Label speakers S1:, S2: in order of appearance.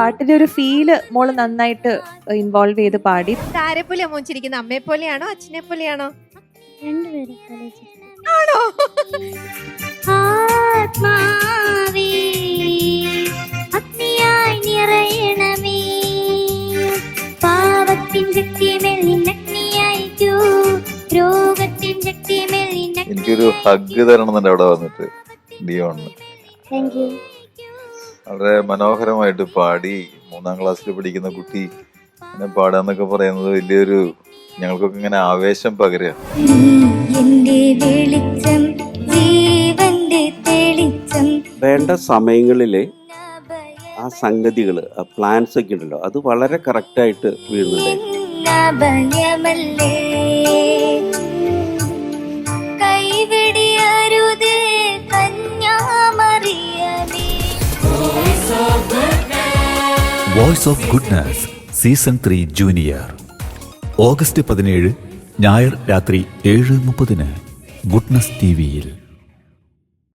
S1: പാട്ടിന്റെ ഒരു ഫീല് മോള് നന്നായിട്ട് ഇൻവോൾവ് ചെയ്ത് പാടി.
S2: ആരെപ്പോലെയാ മോച്ചിരിക്കുന്നത്? അമ്മയെ പോലെയാണോ അച്ഛനെ പോലെയാണോ?
S3: രണ്ടുപേരും
S2: ആണോ?
S3: ആത്മാവേ അഗ്നിയായി നിറയണമേ, പാവത്തിൻ ശക്തിമേൽ അഗ്നിയായിക്കൂ, രോഗത്തിൻ ശക്തിമേൽ.
S4: എനിക്കൊരു ഹഗ് തരണമെന്നുണ്ട് അവിടെ വന്നിട്ട് ഡിയോണിന്.
S3: Thank you.
S4: വളരെ മനോഹരമായിട്ട് പാടി. 3ാം ക്ലാസ്സിൽ പഠിക്കുന്ന കുട്ടി അങ്ങനെ പാടാന്നൊക്കെ പറയുന്നത് വലിയൊരു, ഞങ്ങൾക്കൊക്കെ ഇങ്ങനെ ആവേശം പകരുക.
S5: വേണ്ട സമയങ്ങളിൽ ആ സംഗതികൾ, ആ പ്ലാൻസ് ഒക്കെ ഉണ്ടല്ലോ, അത് വളരെ കറക്റ്റായിട്ട് വീഴുന്നുണ്ട്.
S6: Voice of goodness season 3 junior August 17 ഞായർ രാത്രി 7:30 ഗുഡ്നസ് ടിവിയിൽ.